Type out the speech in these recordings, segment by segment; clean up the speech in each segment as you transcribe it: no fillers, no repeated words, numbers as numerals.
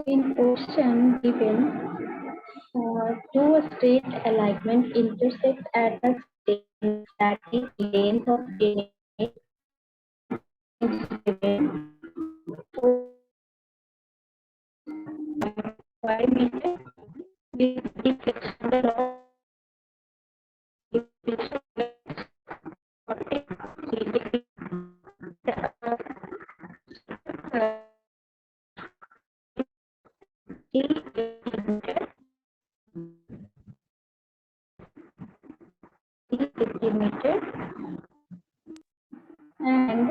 In question given, do a straight alignment intersect at a state that is length of chain is given 5 meters with deflection of deflection 43 degree. Meter and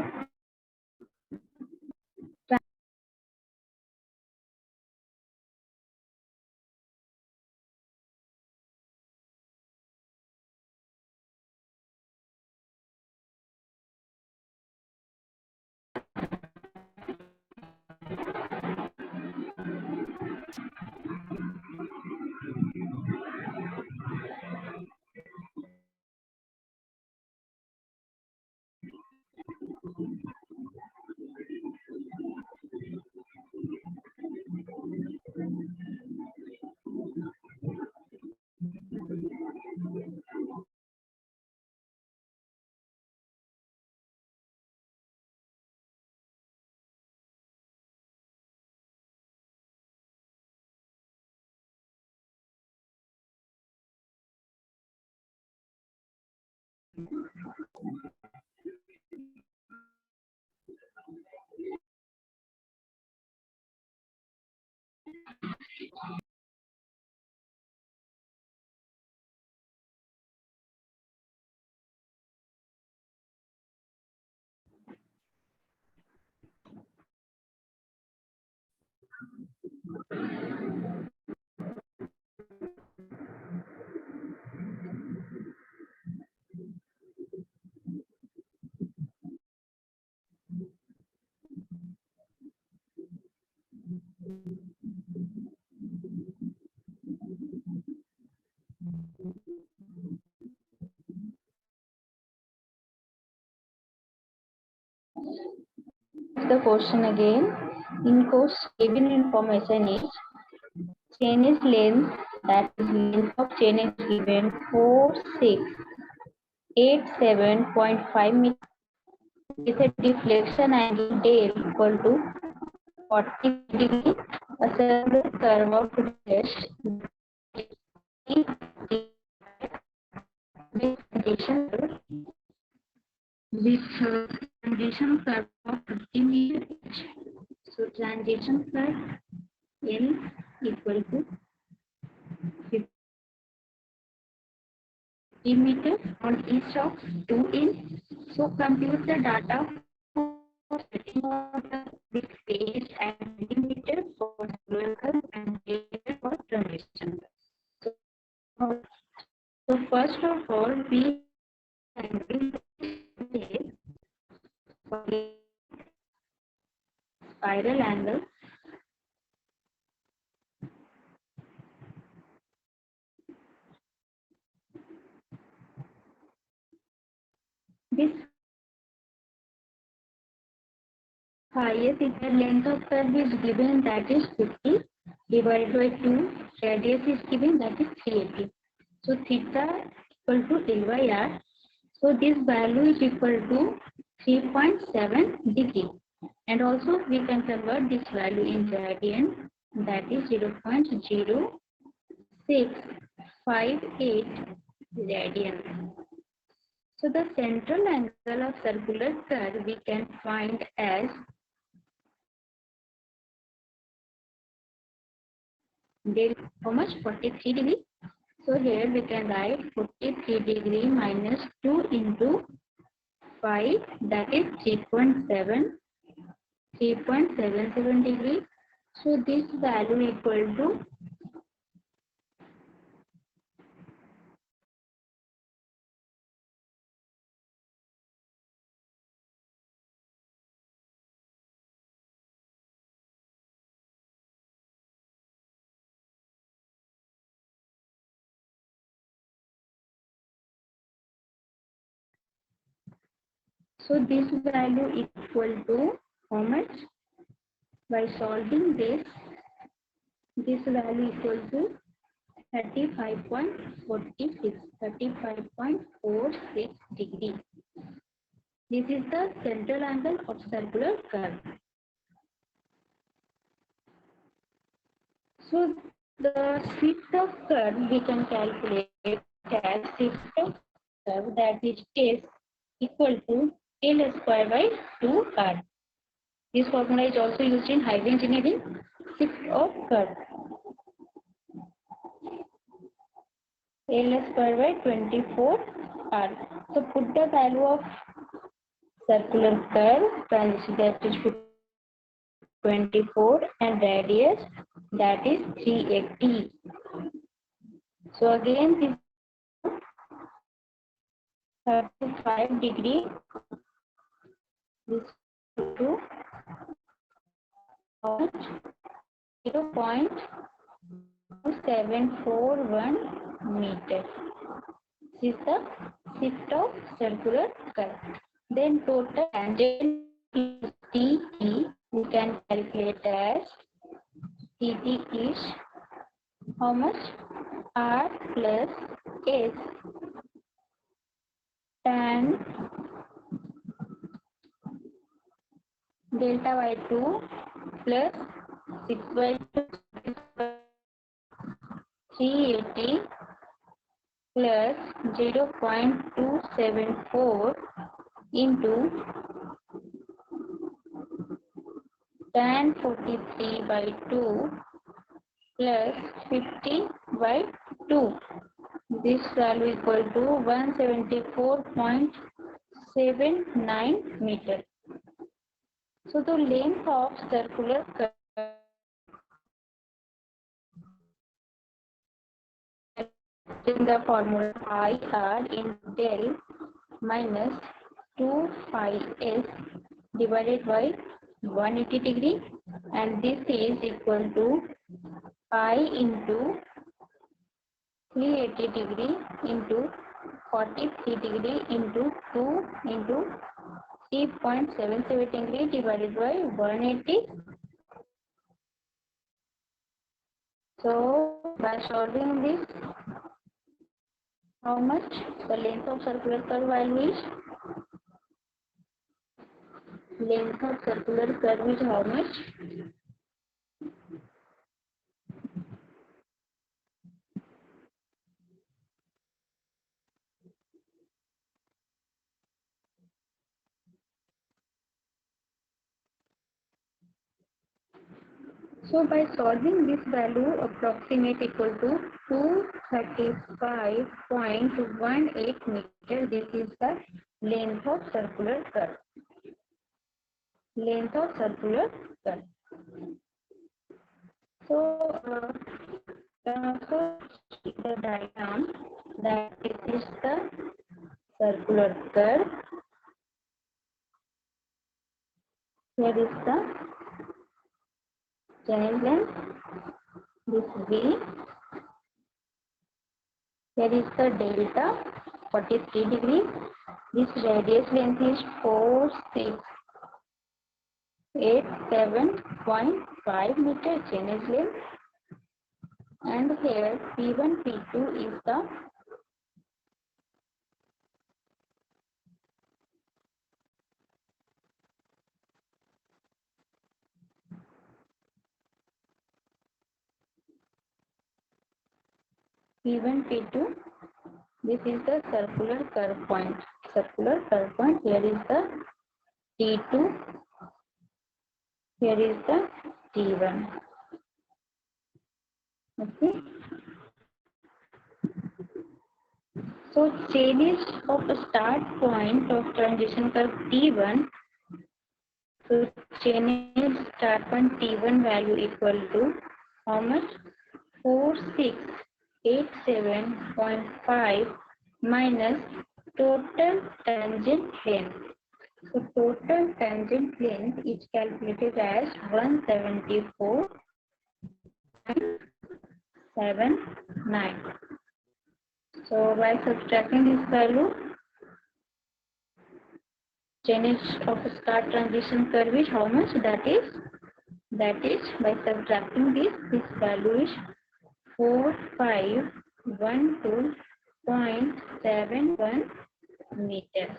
the question again. In course given information is chain is length, that is length of chain is given 4687.5 meters with a deflection angle del equal to 40 degree. A circular curve of rest with transition curve of 50 meters. So transition curve L equal to 50 meters on each of 2 in. So compute the data for setting order with phase and millimeter for circular curve and millimeter for transition curve. So first of all, we spiral angle this highest inner length of curve is given, that is 50 divided by 2, radius is given, that is 380. So theta equal to L by R. So this value is equal to 3.7 degree. And also we can convert this value in radian, that is 0.0658 radian. So the central angle of circular curve we can find as del how much 43 degree. So here we can write 43 degree minus 2 into 5, that is 3.77 degree. So this value equal to this value equal to how much? By solving this, this value equal to 35.46 degree. This is the central angle of circular curve. So the shift of curve we can calculate as shift of curve, that is S equal to L square by 2R. This formula is also used in highway engineering. Shift of curve L square by 24R. So put the value of circular curve, transition that is 24 and radius that is 380. So again this 35 degree this to 0.741 meter. This is the shift of circular curve. Then total tangent TT we can calculate as TT is how much? R plus S tan delta by 2 plus 6 by 2 380 plus 0.274 into tan 43 by 2 plus 50 by 2. This value equal to 174.79 meter. So the length of circular curve in the formula IR in del minus 2 phi s divided by 180 degree, and this is equal to pi into 380 degree into 43 degree into 2 into 3.77 degree divided by 180. So by solving this, how much the length of circular curve value is? Length of circular curve is how much? So by solving this value, approximate equal to 235.18 meter. This is the length of circular curve. Length of circular curve. So also the diagram that this is the circular curve. Here is the channel length, this V. Here is the delta 43 degree. This radius length is 4687.5 meter channel length, and here P1 P2 is the P1 P2. This is the circular curve point. Circular curve point. Here is the T2. Here is the T1. Okay. So change of the start point of transition curve T1. So change start point T1 value equal to how much? 4687.5 minus total tangent length. So total tangent length is calculated as 174.79. So by subtracting this value, change of start transition curve is how much? That is That is, by subtracting this value is 4512.71 meters.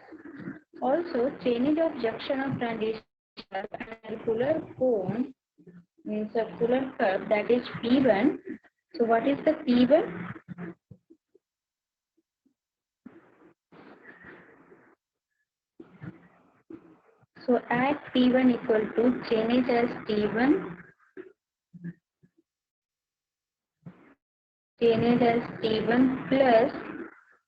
Also, change of junction of transition curve and circular cone in circular curve, that is P1. So what is the P1? So at P1 equal to change as T1, change as T1 plus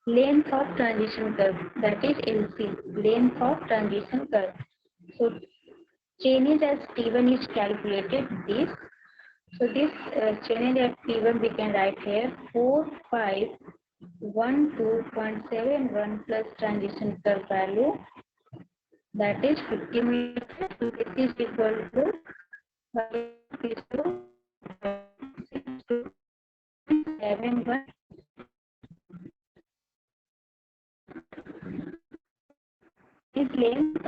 length of transition curve, that is LC, length of transition curve. So change as T1 is calculated this. So this change at T1 we can write here 4512.71 plus transition curve value, that is 50 meters. So this is equal to 71 is length.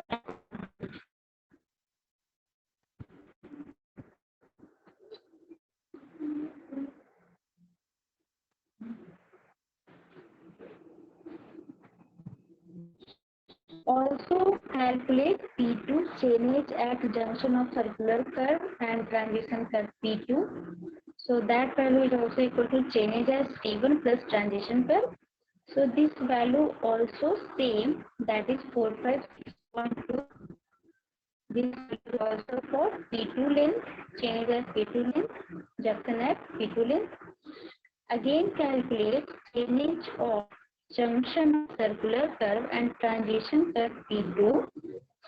Also calculate P2 change at junction of circular curve and transition curve P2. So that value is also equal to change as T1 plus transition curve. So this value also same, that is 456.2. This is also for P2 length, change as P2 length, junction at P2 length. Again calculate change of junction circular curve and transition curve P2.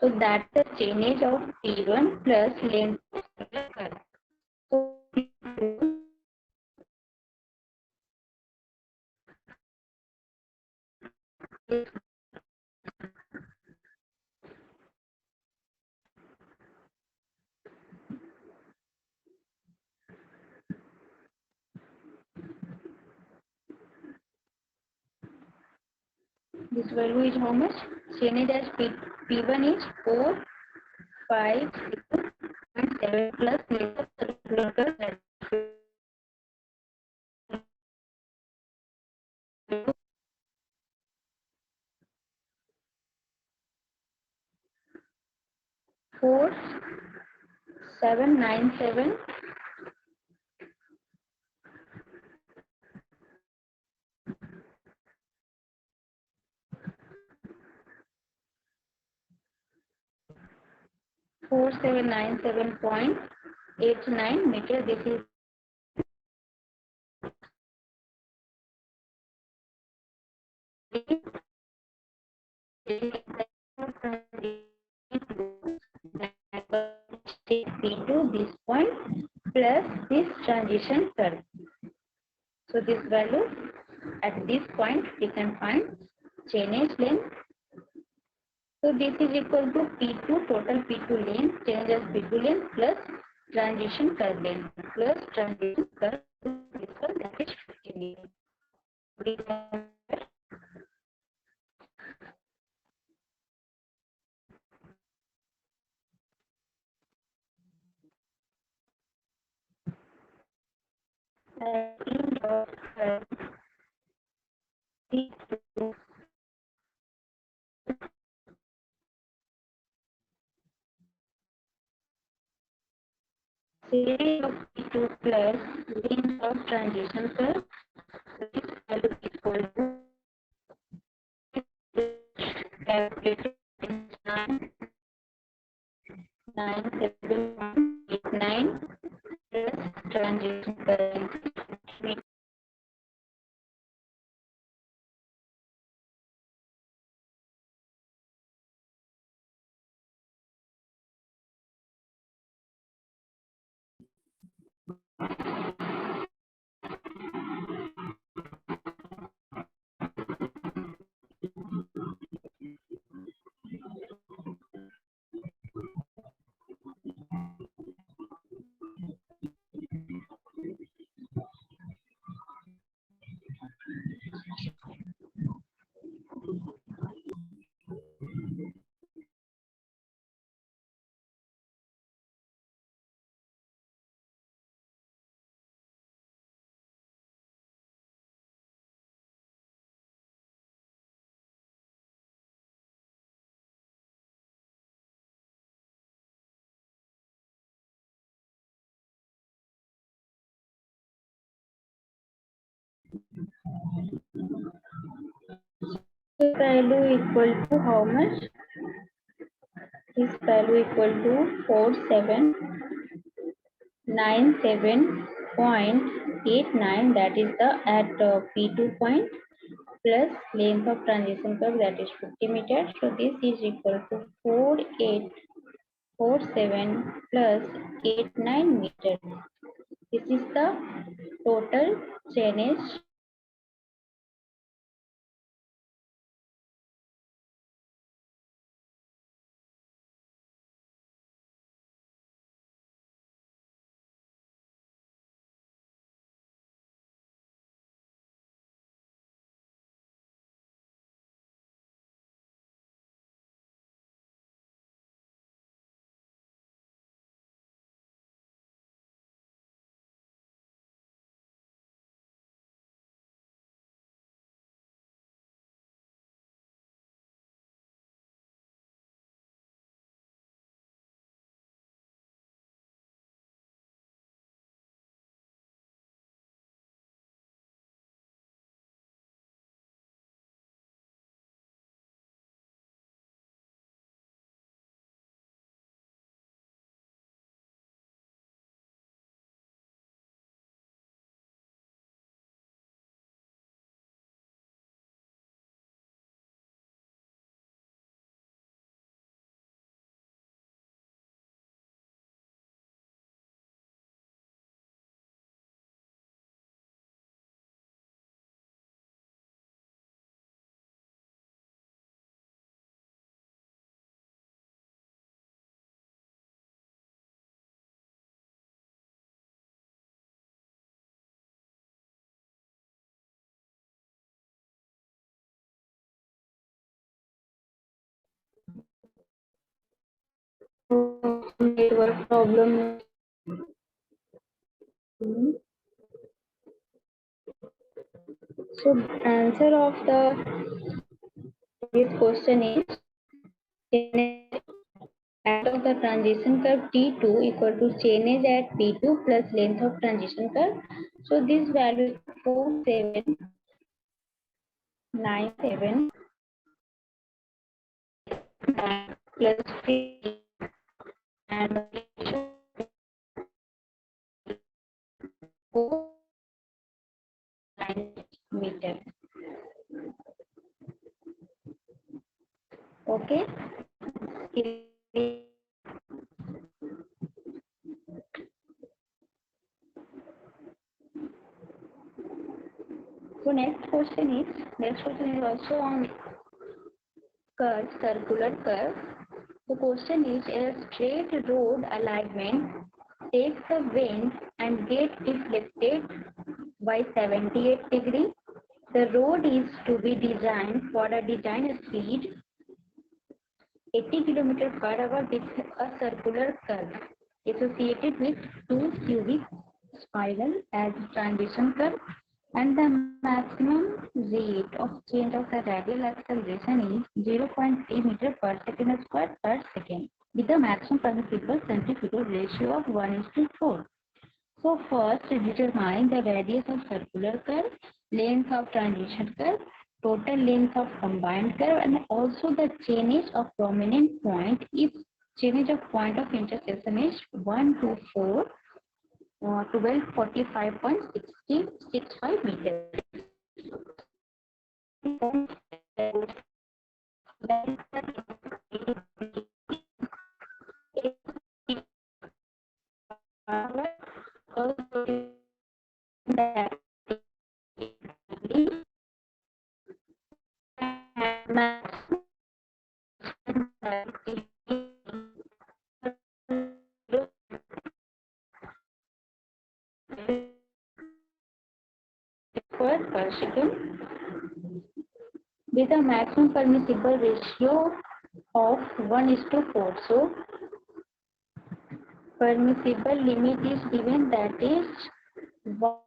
So that's the change of P1 plus length of circular curve. So this value is how much? Change as P1 is 456.7 plus length of circular curve, that is 4797. 4797.89 meter. This is P2 this point plus this transition curve. So this value at this point we can find change length. So this is equal to P2 total P2 length, change as P2 length plus transition curve length plus transition curve, that is 50 meters. Series of P2 plus length of transition curve, this value is equal to calculated 97.89 plus transition curve. value equal to how much? This value equal to 4797.89, that is the at P2 point, plus length of transition curve, that is 50 meters. So this is equal to 4847 plus 89 meters. This is the total drainage. Network problem. So answer of this question is at of the transition curve T2 equal to change at P2 plus length of transition curve. So this value is 4797 plus 3 and meter. Okay. So next question is also on curve, circular curve. The question is a straight road alignment takes the wind and gets deflected by 78 degrees. The road is to be designed for a design speed 80 km per hour with a circular curve associated with two cubic spiral as transition curve, and the maximum rate of change of the radial acceleration is 0.3 meter per second square per second with a maximum permissible centrifugal ratio of 1:4. So first determine the radius of circular curve, length of transition curve, total length of combined curve, and also the chainage of prominent point if chainage of point of intersection is 1 to 4, 1245.65 meters. Per second with a maximum permissible ratio of 1:4. So permissible limit is given, that is 1/4.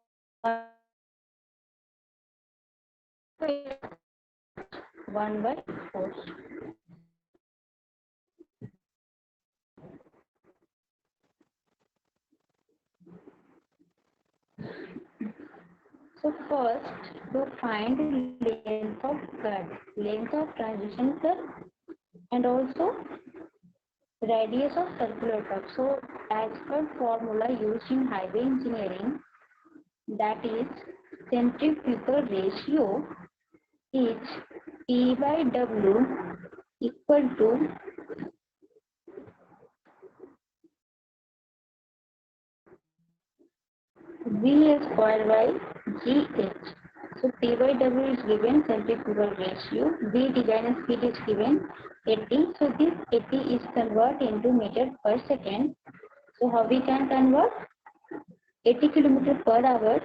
So first, to find length of curve, length of transition curve, and also radius of circular curve. So as per formula used in highway engineering, that is centrifugal ratio is P by W equal to V square by GH. So P by W is given centrifugal ratio. V design speed is given 80. So this 80 is converted into meter per second. So how we can convert 80 kilometer per hour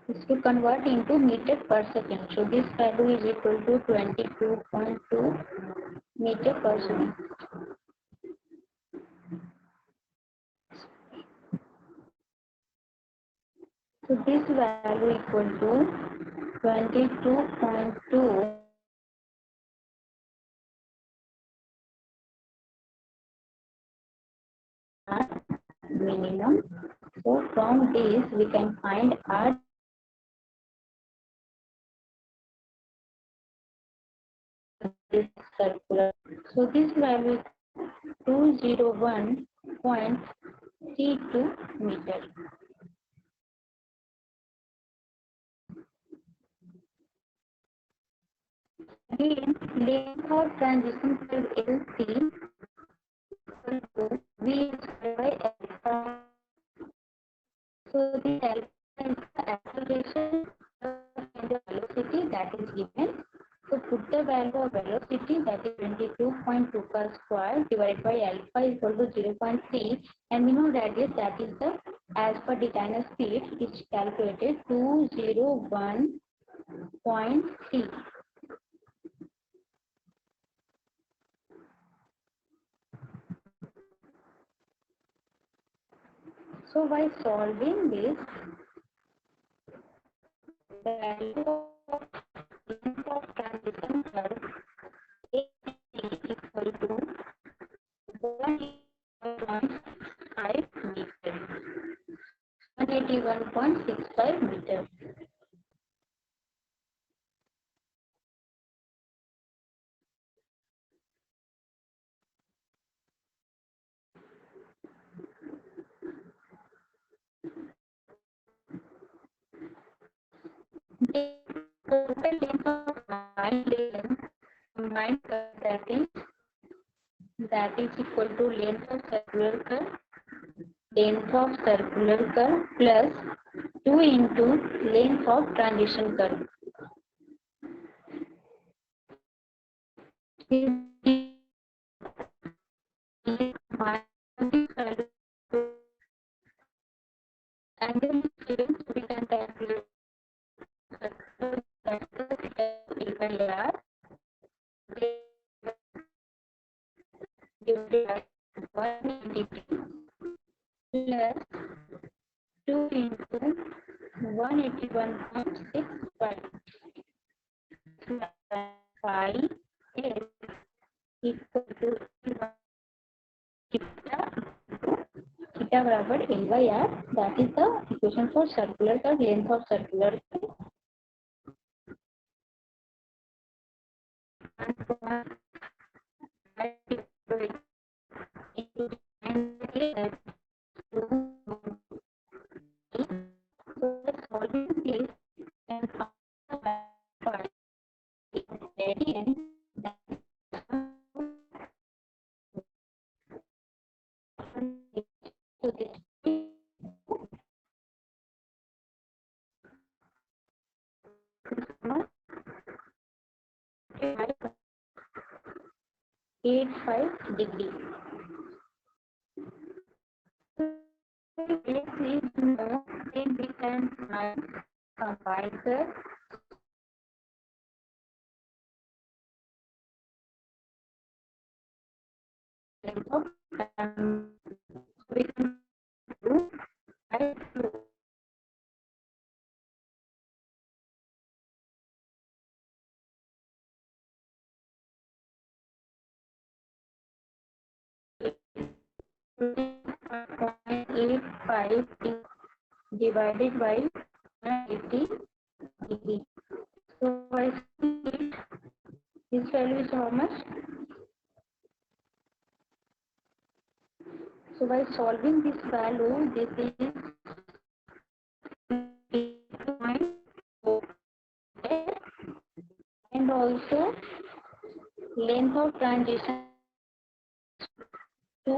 is to convert into meter per second. So this value is equal to 22.2 meter per second. So this value equal to 22.2 minimum. So from this we can find R is circular. So this value is 201.32 meter. Again, length of transition curve LC equal to V squared by alpha. So this alpha is the acceleration and the velocity that is given. So put the value of velocity, that is 22.2 per square divided by alpha equal to 0.3, and minimum radius, that is the as per designer speed is calculated 201.3. So by solving this, the value of length of transition curve is equal to 181.5 meter. 181.65 meter. The total length of combined curve, that is equal to length of circular curve plus 2 into length of transition curve. Angle is given, so we can calculate by R divided by 180 plus 2 into 181.65 pi is equal to theta बराबर L by R. That is the equation for circular curve, length of circular curve. Eight five degree. If we know, then we can find combined curve. We can do .85 divided by 80 degree. So by solving this value is how much? So by solving this value, this is 8.4 and also length of transition to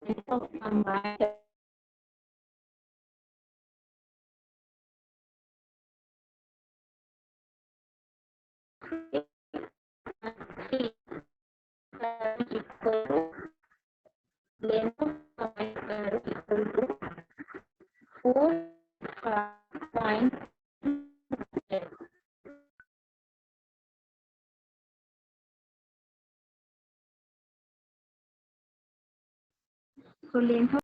length of combined equal to length of combined curve equal to 4.5. So length of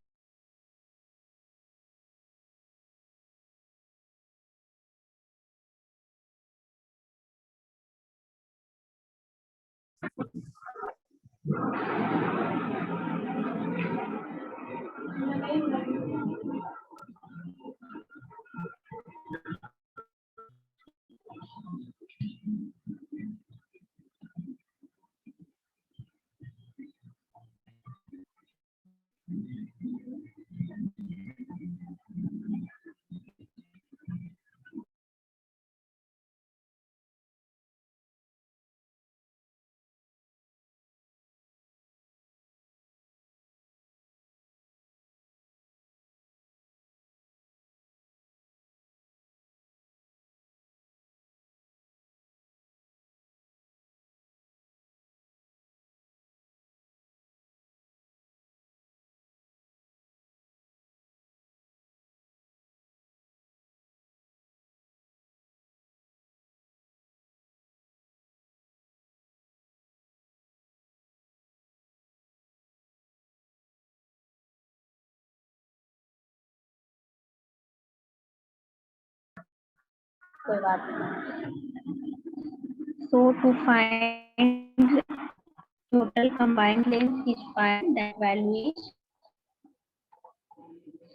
so to find total combined length is find that value is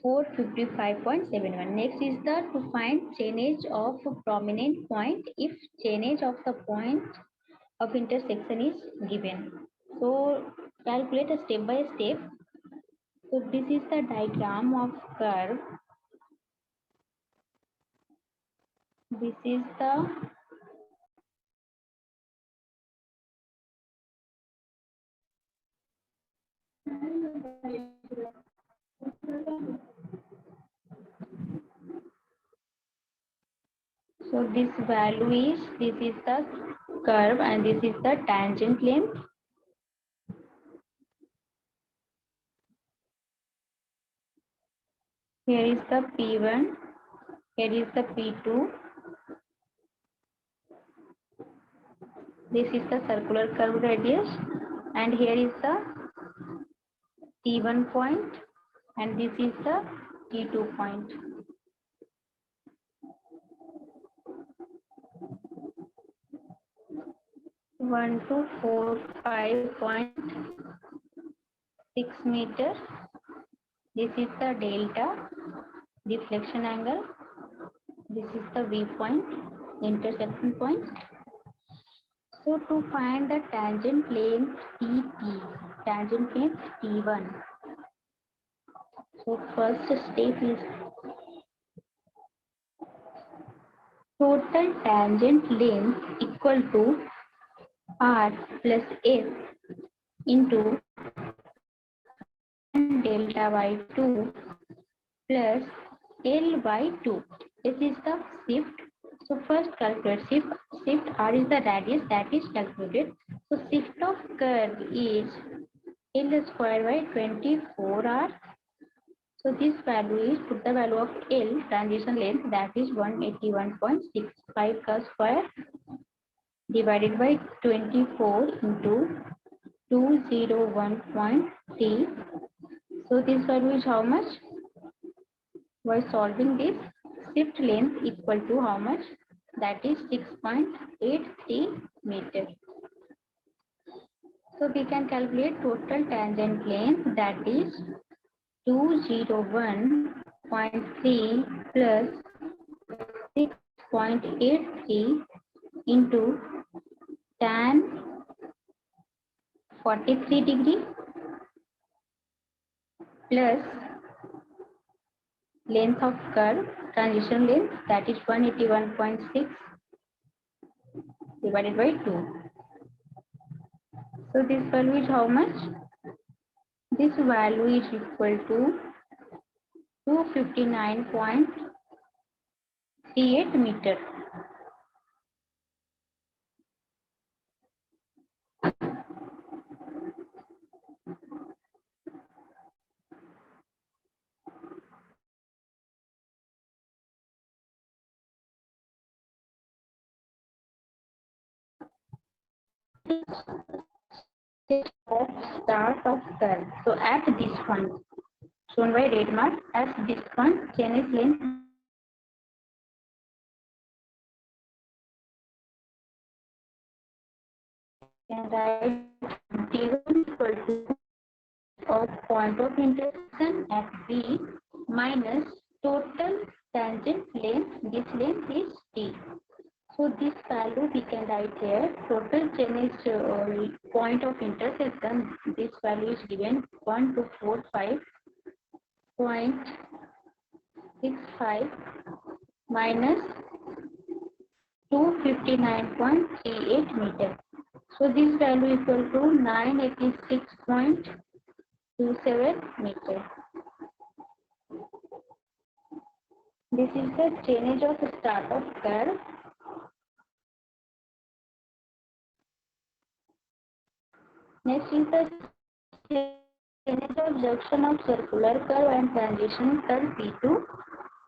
455.71. Next is the to find chainage of a prominent point if chainage of the point of intersection is given. So calculate a step by step. So this is the diagram of curve. This is the so this value is this is the curve and this is the tangent length. Here is the P1, here is the P2. This is the circular curve radius and here is the T1 point and this is the T2 point. One to 45.6 meter. This is the delta deflection angle. This is the V point, intersection point. So to find the tangent length TT, tangent length T1. So first step is total tangent length equal to R plus S into delta by 2 plus L by 2. This is the shift. So first calculate shift. Shift R is the radius that is calculated. So shift of curve is L square by 24R. So this value is put the value of L transition length that is 181.65 cos square divided by 24 into 201.3. So this value is how much? By solving this, shift length equal to how much? That is 6.83 meter. So we can calculate total tangent length, that is 201.3 plus 6.83 into tan 43 degree plus length of curve, transition length, that is 181.6 divided by 2. So this value is how much? This value is equal to 259.38 meter. Start of curve. So at this point, shown by red mark, at this point, chain is length and write D1 equal to of point of intersection at B minus total tangent length. This length is T. So this value we can write here. Total chain is point of intersection. This value is given 1245.65 minus 259.38 meter. So this value equal to 986.27 meter. This is the change of start of curve. Next is the change of junction of circular curve and transition curve P2.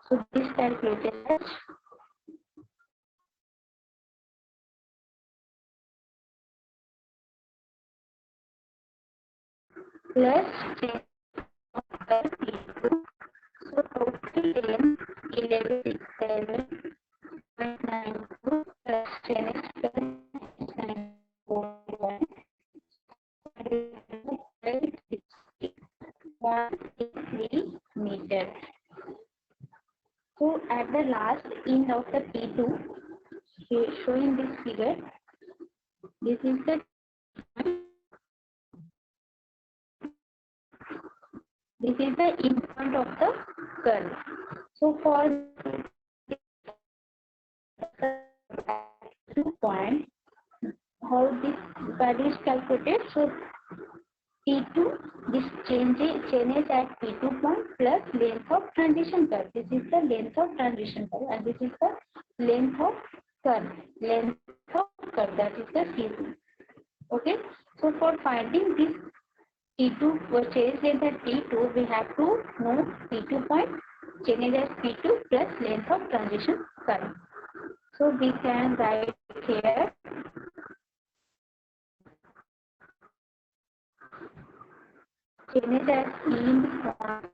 So this calculated as plus change of curve P2. So total length 1167.92 plus change curve 941. 1.3 meter. So at the last end of the P2, showing this figure, this is the in front of the curve. So for the point, how this value is calculated? So P2, this changes at P2 point plus length of transition curve. This is the length of transition curve and this is the length of curve. Length of curve, that is the C2. Okay. So for finding this T2 change length at T2, we have to know P2 point changes as P2 plus length of transition curve. So we can write here changes as end point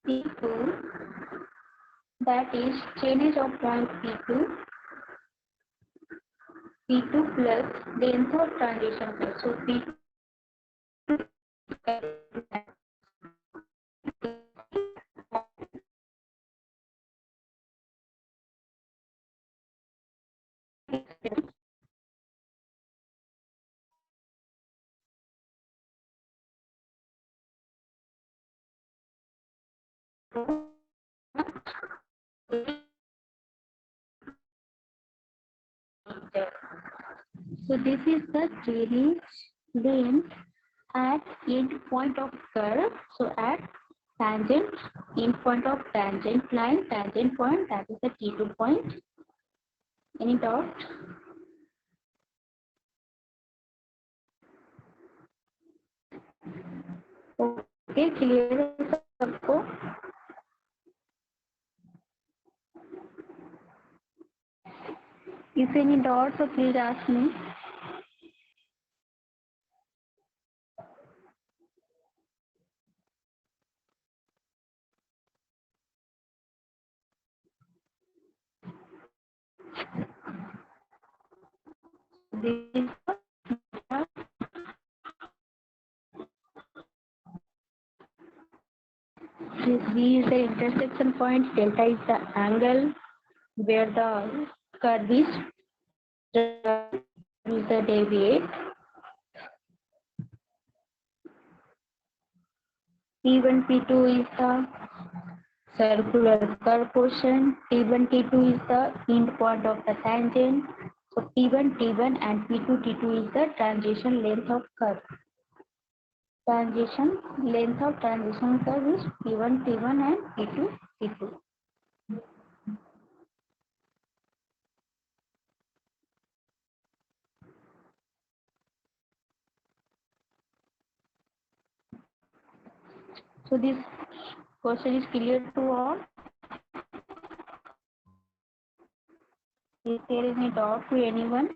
P2, that is change of point P2 plus length of transition curve. So P2 so this is the change length at end point of curve. So at tangent, end point of tangent line, tangent point, that is the T2 point. Any doubt? Okay, clear सबको? If any doubts, so please ask me. this V is the intersection point, delta is the angle where the curve is the deviate. P1, P2 is the circular curve portion. T1, T2 is the end point of the tangent. So P1, T1 and P2, T2 is the transition length of curve. Transition length of transition curve is P1, T1 and P2, T2. So this question is clear to all. Is there any doubt to anyone?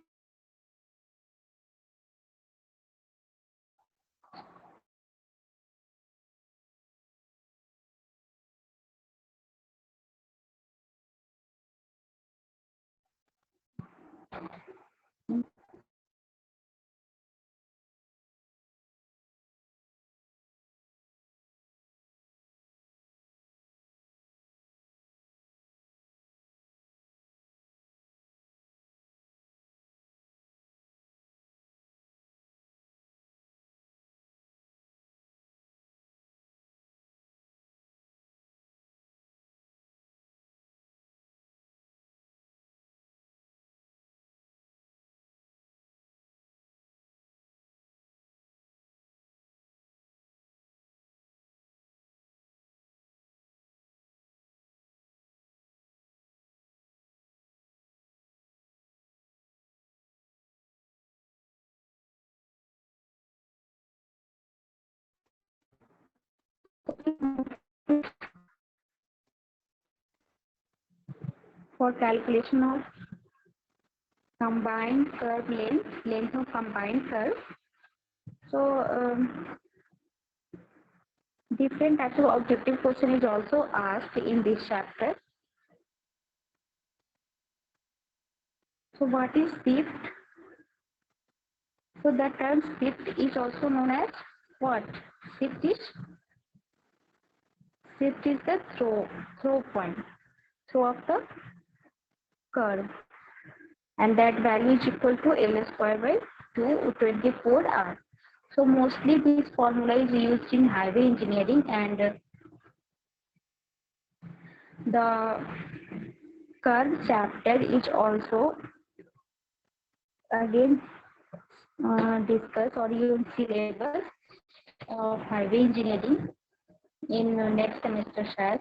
For calculation of combined curve length of combined curve. So different types of objective question is also asked in this chapter. So what is shift? So the term shift is also known as what? Shift is the throw point, throw of the curve, and that value is equal to L square by 224R. So mostly this formula is used in highway engineering, and the curve chapter is also again discussed or in syllabus of highway engineering in next semester शायद.